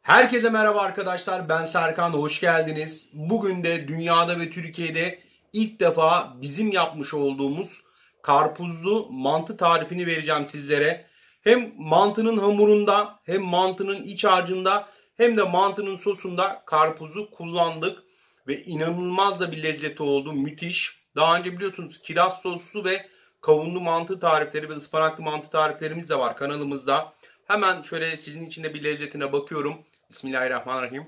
Herkese merhaba arkadaşlar. Ben Serkan. Hoş geldiniz. Bugün de dünyada ve Türkiye'de ilk defa bizim yapmış olduğumuz karpuzlu mantı tarifini vereceğim sizlere. Hem mantının hamurunda hem mantının iç harcında hem de mantının sosunda karpuzu kullandık. Ve inanılmaz da bir lezzeti oldu. Müthiş. Daha önce biliyorsunuz kiraz soslu ve kavunlu mantı tarifleri ve ıspanaklı mantı tariflerimiz de var kanalımızda. Hemen şöyle sizin için de bir lezzetine bakıyorum. Bismillahirrahmanirrahim.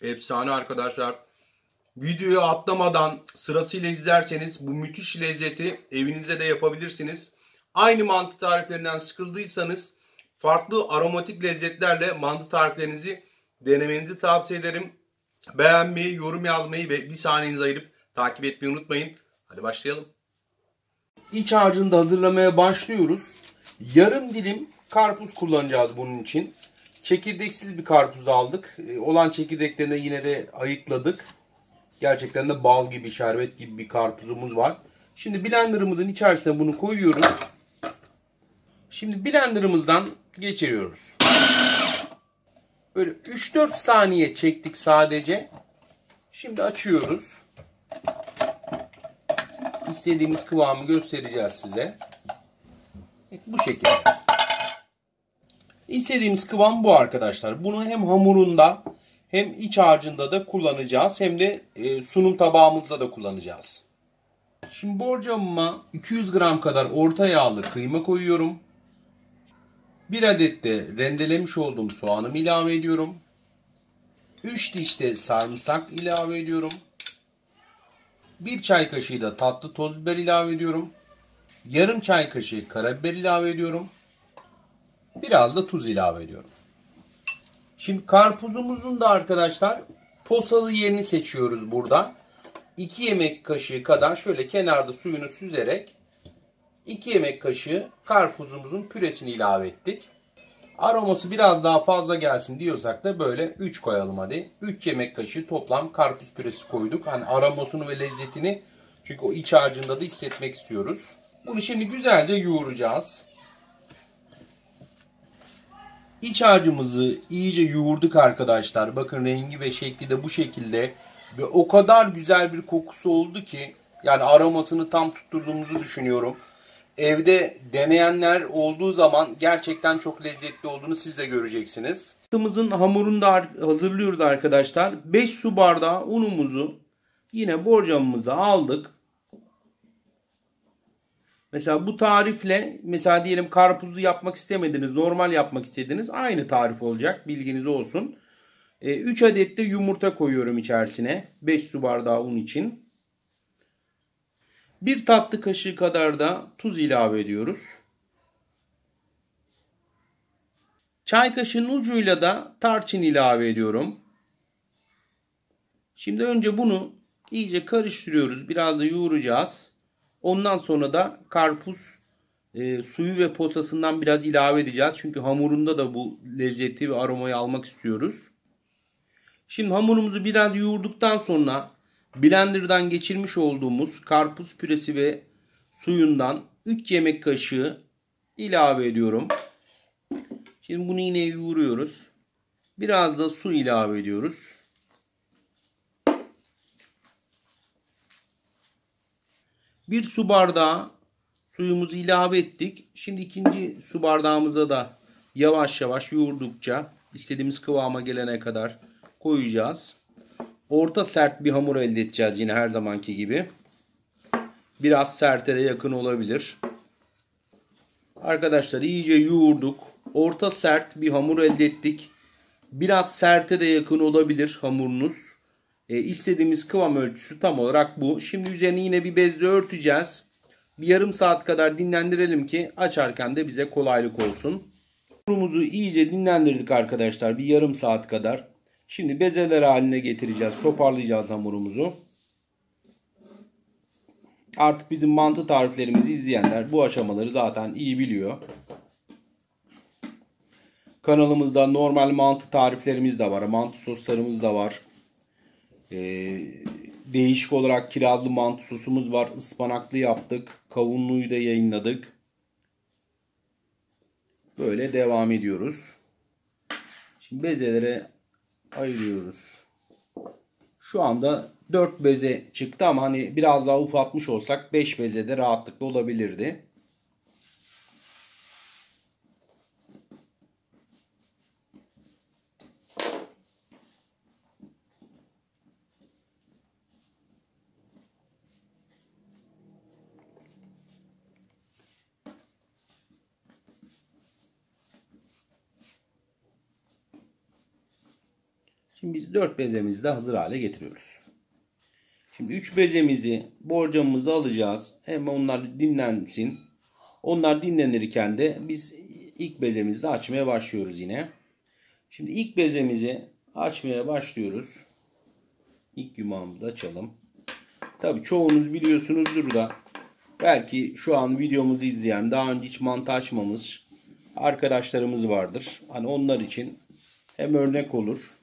Efsane arkadaşlar. Videoyu atlamadan sırasıyla izlerseniz bu müthiş lezzeti evinize de yapabilirsiniz. Aynı mantı tariflerinden sıkıldıysanız farklı aromatik lezzetlerle mantı tariflerinizi denemenizi tavsiye ederim. Beğenmeyi, yorum yazmayı ve bir saniyenizi ayırıp takip etmeyi unutmayın. Hadi başlayalım. İç harcını da hazırlamaya başlıyoruz. Yarım dilim karpuz kullanacağız bunun için. Çekirdeksiz bir karpuz aldık. Olan çekirdeklerini yine de ayıkladık. Gerçekten de bal gibi, şerbet gibi bir karpuzumuz var. Şimdi blenderımızın içerisine bunu koyuyoruz. Şimdi blenderımızdan geçiriyoruz. Böyle 3-4 saniye çektik sadece. Şimdi açıyoruz. İstediğimiz kıvamı göstereceğiz size. Bu şekilde. İstediğimiz kıvam bu arkadaşlar. Bunu hem hamurunda hem iç harcında da kullanacağız. Hem de sunum tabağımızda da kullanacağız. Şimdi borcamıma 200 gram kadar orta yağlı kıyma koyuyorum. 1 adet de rendelemiş olduğum soğanımı ilave ediyorum. 3 diş de sarımsak ilave ediyorum. 1 çay kaşığı da tatlı toz biber ilave ediyorum. Yarım çay kaşığı karabiber ilave ediyorum. Biraz da tuz ilave ediyorum. Şimdi karpuzumuzun da arkadaşlar posalı yerini seçiyoruz burada. 2 yemek kaşığı kadar şöyle kenarda suyunu süzerek 2 yemek kaşığı karpuzumuzun püresini ilave ettik. Aroması biraz daha fazla gelsin diyorsak da böyle 3 koyalım hadi. 3 yemek kaşığı toplam karpuz püresi koyduk. Hani aromasını ve lezzetini çünkü o iç harcında da hissetmek istiyoruz. Bunu şimdi güzelce yoğuracağız. İç harcımızı iyice yoğurduk arkadaşlar. Bakın rengi ve şekli de bu şekilde. Ve o kadar güzel bir kokusu oldu ki yani aromasını tam tutturduğumuzu düşünüyorum. Evde deneyenler olduğu zaman gerçekten çok lezzetli olduğunu siz de göreceksiniz. Mantımızın hamurunu da hazırlıyoruz arkadaşlar. 5 su bardağı unumuzu yine borcamımıza aldık. Mesela bu tarifle mesela diyelim karpuzlu yapmak istemediniz, normal yapmak istediniz. Aynı tarif olacak. Bilginiz olsun. 3 adet de yumurta koyuyorum içerisine. 5 su bardağı un için. 1 tatlı kaşığı kadar da tuz ilave ediyoruz. Çay kaşığının ucuyla da tarçın ilave ediyorum. Şimdi önce bunu iyice karıştırıyoruz. Biraz da yoğuracağız. Ondan sonra da karpuz suyu ve posasından biraz ilave edeceğiz. Çünkü hamurunda da bu lezzeti ve aromayı almak istiyoruz. Şimdi hamurumuzu biraz yoğurduktan sonra blenderdan geçirmiş olduğumuz karpuz püresi ve suyundan 3 yemek kaşığı ilave ediyorum. Şimdi bunu yine yoğuruyoruz. Biraz da su ilave ediyoruz. Bir su bardağı suyumuzu ilave ettik. Şimdi ikinci su bardağımıza da yavaş yavaş yoğurdukça istediğimiz kıvama gelene kadar koyacağız. Orta sert bir hamur elde edeceğiz yine her zamanki gibi. Biraz serte de yakın olabilir. Arkadaşlar iyice yoğurduk. Orta sert bir hamur elde ettik. Biraz serte de yakın olabilir hamurunuz. İstediğimiz kıvam ölçüsü tam olarak bu. Şimdi üzerini yine bir bezle örteceğiz. Bir yarım saat kadar dinlendirelim ki açarken de bize kolaylık olsun. Hamurumuzu iyice dinlendirdik arkadaşlar. Bir yarım saat kadar. Şimdi bezeler haline getireceğiz. Toparlayacağız hamurumuzu. Artık bizim mantı tariflerimizi izleyenler bu aşamaları zaten iyi biliyor. Kanalımızda normal mantı tariflerimiz de var. Mantı soslarımız da var. Değişik olarak kirazlı mantı sosumuz var. Ispanaklı yaptık. Kavunluyu da yayınladık. Böyle devam ediyoruz. Şimdi bezelere ayırıyoruz. Şu anda 4 beze çıktı ama hani biraz daha ufaltmış olsak 5 beze de rahatlıkla olabilirdi. Şimdi biz 4 bezemizi de hazır hale getiriyoruz. Şimdi 3 bezemizi, borcamımızı alacağız. Hem onlar dinlensin. Onlar dinlenirken de biz ilk bezemizi de açmaya başlıyoruz yine. Şimdi ilk bezemizi açmaya başlıyoruz. İlk yumağımızı da açalım. Tabii çoğunuz biliyorsunuzdur da belki şu an videomuzu izleyen daha önce hiç mantı açmamış arkadaşlarımız vardır. Hani onlar için hem örnek olur.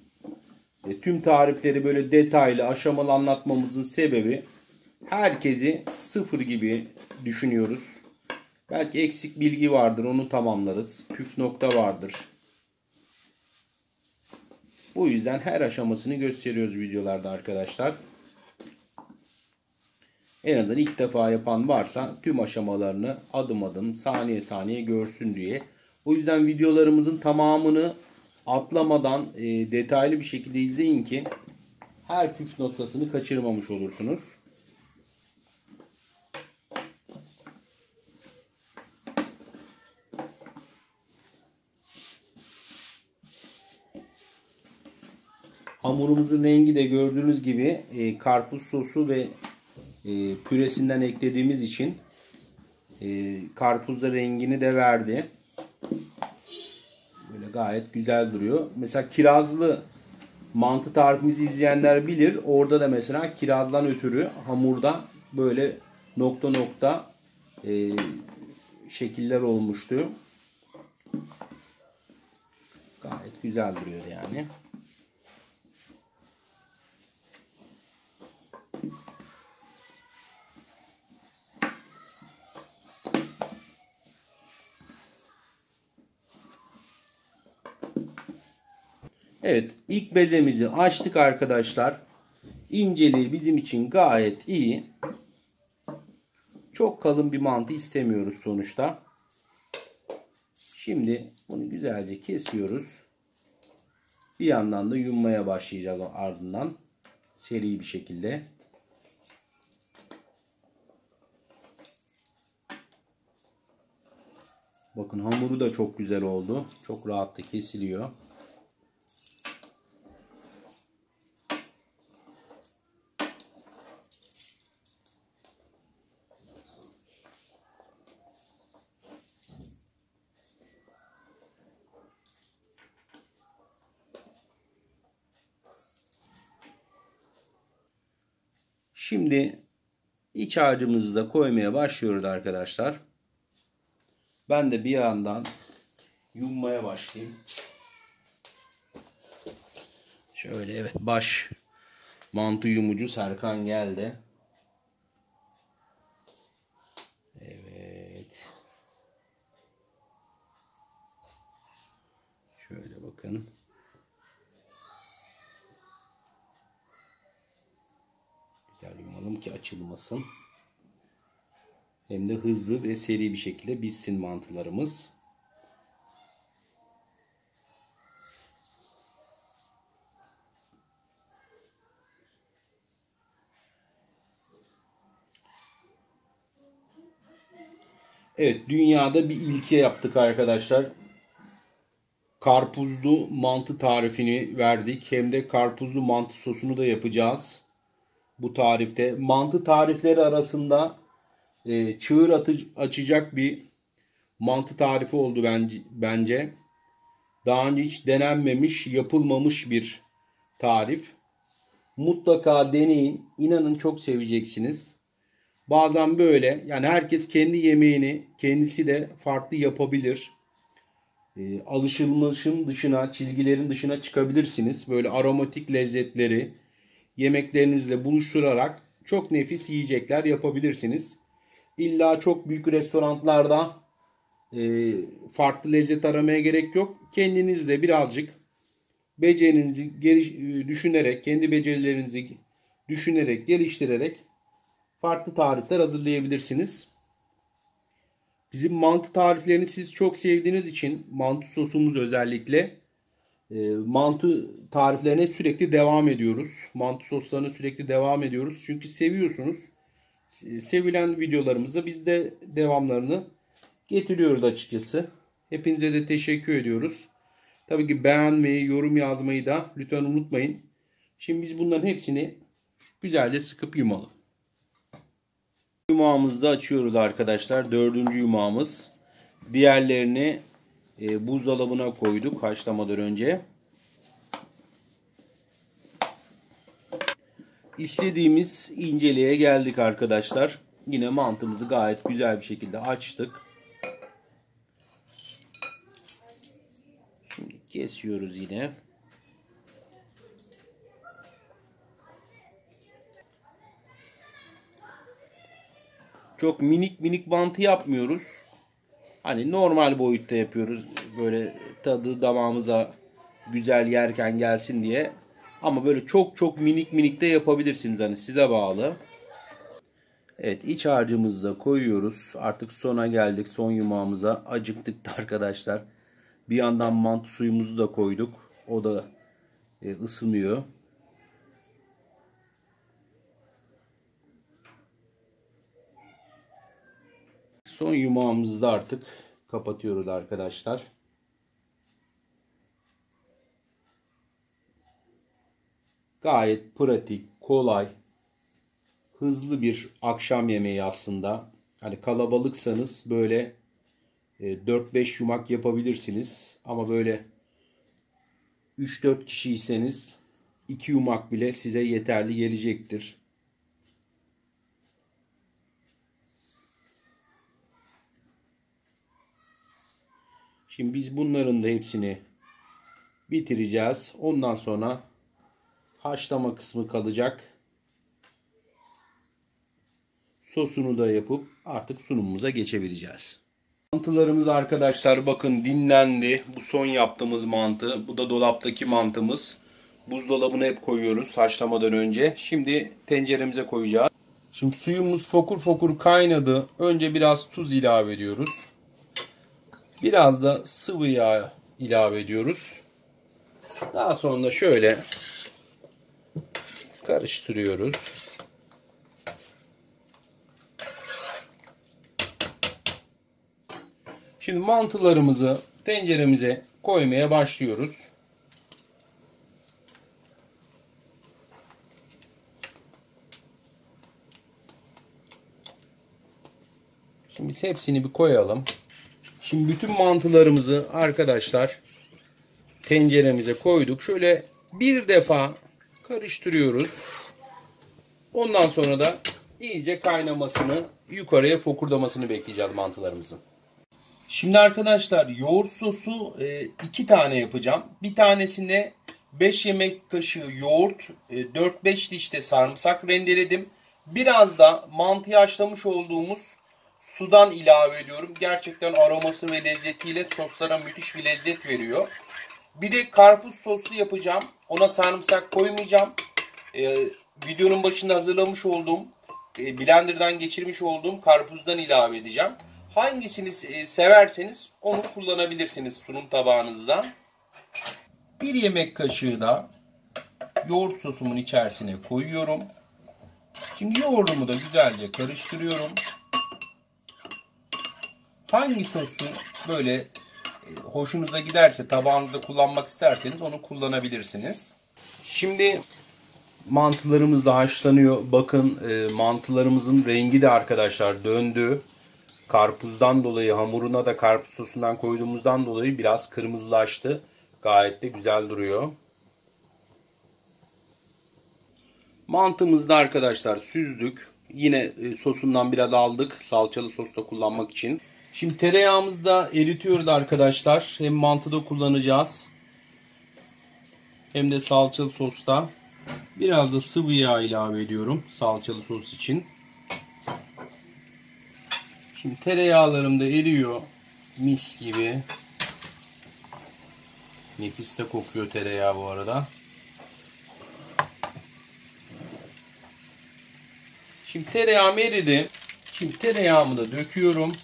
Tüm tarifleri böyle detaylı, aşamalı anlatmamızın sebebi herkesi sıfır gibi düşünüyoruz. Belki eksik bilgi vardır, onu tamamlarız. Püf nokta vardır. Bu yüzden her aşamasını gösteriyoruz videolarda arkadaşlar. En azından ilk defa yapan varsa tüm aşamalarını adım adım, saniye saniye görsün diye. O yüzden videolarımızın tamamını atlamadan detaylı bir şekilde izleyin ki her püf noktasını kaçırmamış olursunuz. Hamurumuzun rengi de gördüğünüz gibi karpuz sosu ve püresinden eklediğimiz için karpuz da rengini de verdi. Böyle gayet güzel duruyor. Mesela kirazlı mantı tarifimizi izleyenler bilir. Orada da mesela kirazdan ötürü hamurda böyle nokta nokta şekiller olmuştu. Gayet güzel duruyor yani. Evet, ilk bezemizi açtık arkadaşlar. İnceliği bizim için gayet iyi. Çok kalın bir mantı istemiyoruz sonuçta. Şimdi bunu güzelce kesiyoruz. Bir yandan da yummaya başlayacağız ardından. Seri bir şekilde. Bakın hamuru da çok güzel oldu. Çok rahat da kesiliyor. Şimdi iç harcımızı da koymaya başlıyoruz arkadaşlar. Ben de bir yandan yummaya başlayayım. Şöyle evet, baş mantı yumucu Serkan geldi. Evet. Şöyle bakın. Güzel yumalım ki açılmasın. Hem de hızlı ve seri bir şekilde bitsin mantılarımız. Evet, dünyada bir ilke yaptık arkadaşlar. Karpuzlu mantı tarifini verdik. Hem de karpuzlu mantı sosunu da yapacağız bu tarifte. Mantı tarifleri arasında çığır açacak bir mantı tarifi oldu bence. Daha önce hiç denenmemiş, yapılmamış bir tarif. Mutlaka deneyin. İnanın çok seveceksiniz. Bazen böyle, yani herkes kendi yemeğini kendisi de farklı yapabilir. Alışılmışın dışına, çizgilerin dışına çıkabilirsiniz. Böyle aromatik lezzetleri yemeklerinizle buluşturarak çok nefis yiyecekler yapabilirsiniz. İlla çok büyük restoranlarda farklı lezzet aramaya gerek yok. Kendiniz de birazcık becerinizi düşünerek, kendi becerilerinizi düşünerek, geliştirerek farklı tarifler hazırlayabilirsiniz. Bizim mantı tariflerini siz çok sevdiğiniz için mantı sosumuz özellikle mantı tariflerine sürekli devam ediyoruz. Mantı soslarına sürekli devam ediyoruz. Çünkü seviyorsunuz. Sevilen videolarımızda biz de devamlarını getiriyoruz açıkçası. Hepinize de teşekkür ediyoruz. Tabii ki beğenmeyi, yorum yazmayı da lütfen unutmayın. Şimdi biz bunların hepsini güzelce sıkıp yumalım. Yumağımızı da açıyoruz arkadaşlar. 4. yumağımız. Diğerlerini buzdolabına koyduk haşlamadan önce. İstediğimiz inceliğe geldik arkadaşlar. Yine mantımızı gayet güzel bir şekilde açtık. Şimdi kesiyoruz yine. Çok minik minik mantı yapmıyoruz. Hani normal boyutta yapıyoruz. Böyle tadı damağımıza güzel yerken gelsin diye. Ama böyle çok çok minik minik de yapabilirsiniz. Hani size bağlı. Evet, iç harcımızı da koyuyoruz. Artık sona geldik. Son yumağımıza acıktık da arkadaşlar. Bir yandan mantı suyumuzu da koyduk. O da ısınıyor. Son yumağımızı da artık kapatıyoruz arkadaşlar. Gayet pratik, kolay, hızlı bir akşam yemeği aslında. Hani kalabalıksanız böyle 4-5 yumak yapabilirsiniz. Ama böyle 3-4 kişiyseniz 2 yumak bile size yeterli gelecektir. Şimdi biz bunların da hepsini bitireceğiz. Ondan sonra haşlama kısmı kalacak. Sosunu da yapıp artık sunumumuza geçebileceğiz. Mantılarımız arkadaşlar bakın dinlendi. Bu son yaptığımız mantı. Bu da dolaptaki mantımız. Buzdolabına hep koyuyoruz haşlamadan önce. Şimdi tenceremize koyacağız. Şimdi suyumuz fokur fokur kaynadı. Önce biraz tuz ilave ediyoruz. Biraz da sıvı yağ ilave ediyoruz. Daha sonra da şöyle karıştırıyoruz. Şimdi mantılarımızı tenceremize koymaya başlıyoruz. Şimdi biz hepsini bir koyalım. Şimdi bütün mantılarımızı arkadaşlar tenceremize koyduk. Şöyle bir defa karıştırıyoruz. Ondan sonra da iyice kaynamasını, yukarıya fokurdamasını bekleyeceğiz mantılarımızın. Şimdi arkadaşlar yoğurt sosu 2 tane yapacağım. Bir tanesinde 5 yemek kaşığı yoğurt, 4-5 diş de sarımsak rendeledim. Biraz da mantıyı haşlamış olduğumuz sudan ilave ediyorum. Gerçekten aroması ve lezzetiyle soslara müthiş bir lezzet veriyor. Bir de karpuz soslu yapacağım. Ona sarımsak koymayacağım. Videonun başında hazırlamış olduğum, blenderdan geçirmiş olduğum karpuzdan ilave edeceğim. Hangisini severseniz onu kullanabilirsiniz sunum tabağınızda. Bir yemek kaşığı da yoğurt sosumun içerisine koyuyorum. Şimdi yoğurdumu da güzelce karıştırıyorum. Hangi sosu böyle hoşunuza giderse, tabağınızda kullanmak isterseniz onu kullanabilirsiniz. Şimdi mantılarımız da haşlanıyor. Bakın mantılarımızın rengi de arkadaşlar döndü. Karpuzdan dolayı, hamuruna da karpuz sosundan koyduğumuzdan dolayı biraz kırmızılaştı. Gayet de güzel duruyor. Mantımızı da arkadaşlar süzdük. Yine sosundan biraz aldık. Salçalı sosta kullanmak için. Şimdi tereyağımızı da eritiyoruz arkadaşlar. Hem mantıda kullanacağız, hem de salçalı sosta. Biraz da sıvı yağ ilave ediyorum salçalı sos için. Şimdi tereyağlarım da eriyor. Mis gibi. Nefis de kokuyor tereyağı bu arada. Şimdi tereyağım eridi. Şimdi tereyağımı da döküyorum.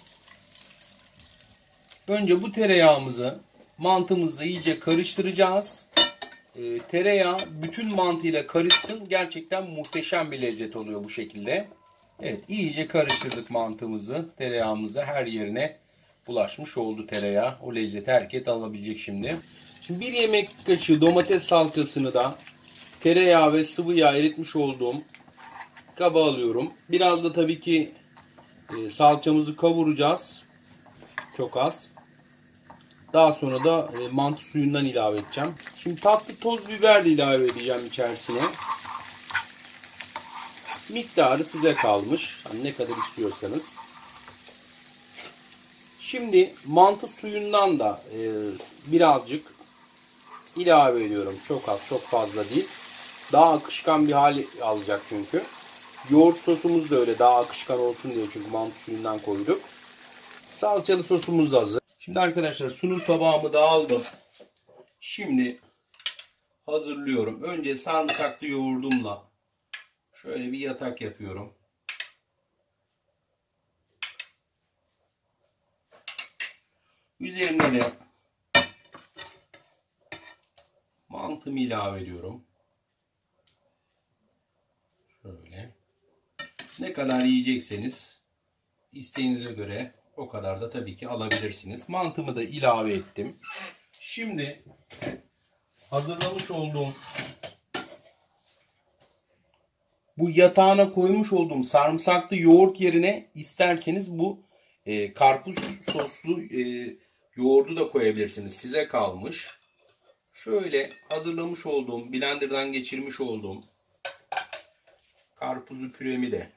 Önce bu tereyağımızı mantımızla iyice karıştıracağız. Tereyağı bütün mantıyla karışsın. Gerçekten muhteşem bir lezzet oluyor bu şekilde. Evet, iyice karıştırdık mantımızı. Tereyağımızı her yerine bulaşmış oldu tereyağı. O lezzeti herkes alabilecek şimdi. Şimdi bir yemek kaşığı domates salçasını da tereyağı ve sıvı yağ eritmiş olduğum kaba alıyorum. Biraz da tabii ki salçamızı kavuracağız. Çok az. Daha sonra da mantı suyundan ilave edeceğim. Şimdi tatlı toz biber de ilave edeceğim içerisine. Miktarı size kalmış. Hani ne kadar istiyorsanız. Şimdi mantı suyundan da birazcık ilave ediyorum. Çok az, çok fazla değil. Daha akışkan bir hal alacak çünkü. Yoğurt sosumuz da öyle daha akışkan olsun diye çünkü mantı suyundan koyduk. Salçalı sosumuz hazır. Şimdi arkadaşlar sunum tabağımı da aldım. Şimdi hazırlıyorum. Önce sarımsaklı yoğurdumla şöyle bir yatak yapıyorum. Üzerine de mantımı ilave ediyorum. Şöyle. Ne kadar yiyecekseniz isteğinize göre o kadar da tabii ki alabilirsiniz. Mantımı da ilave ettim. Şimdi hazırlamış olduğum bu yatağına koymuş olduğum sarımsaklı yoğurt yerine isterseniz bu karpuz soslu yoğurdu da koyabilirsiniz. Size kalmış. Şöyle hazırlamış olduğum, blenderdan geçirmiş olduğum karpuzlu püremi de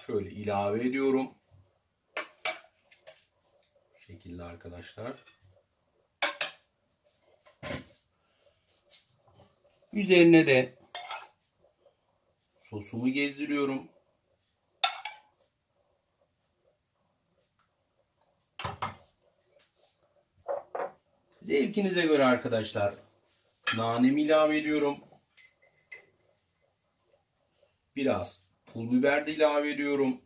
şöyle ilave ediyorum. Bu şekilde arkadaşlar. Üzerine de sosumu gezdiriyorum. Zevkinize göre arkadaşlar nanemi ilave ediyorum. Biraz pul biber de ilave ediyorum.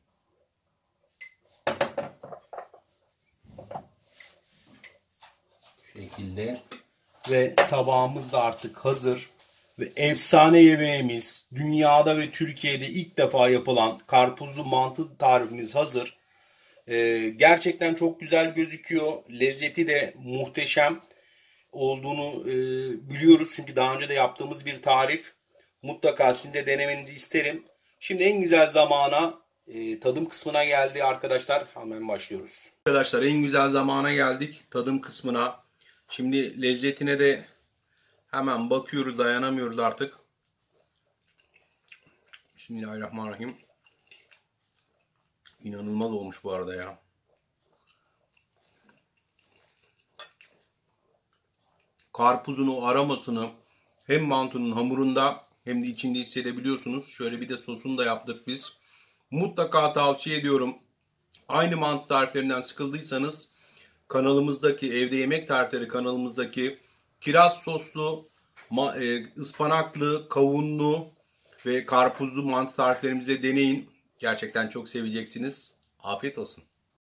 Bu şekilde. Ve tabağımız da artık hazır. Ve efsane yemeğimiz, dünyada ve Türkiye'de ilk defa yapılan karpuzlu mantı tarifimiz hazır. Gerçekten çok güzel gözüküyor. Lezzeti de muhteşem olduğunu biliyoruz. Çünkü daha önce de yaptığımız bir tarif. Mutlaka sizin de denemenizi isterim. Şimdi en güzel zamana, tadım kısmına geldi arkadaşlar. Hemen başlıyoruz. Arkadaşlar en güzel zamana geldik. Tadım kısmına. Şimdi lezzetine de hemen bakıyoruz, dayanamıyoruz artık. Bismillahirrahmanirrahim. İnanılmaz olmuş bu arada ya. Karpuzun o aromasını hem mantının hamurunda hem de içinde hissedebiliyorsunuz. Şöyle bir de sosunu da yaptık biz. Mutlaka tavsiye ediyorum. Aynı mantı tariflerinden sıkıldıysanız kanalımızdaki Evde Yemek Tarifleri kanalımızdaki kiraz soslu, ıspanaklı, kavunlu ve karpuzlu mantı tariflerimizi deneyin. Gerçekten çok seveceksiniz. Afiyet olsun.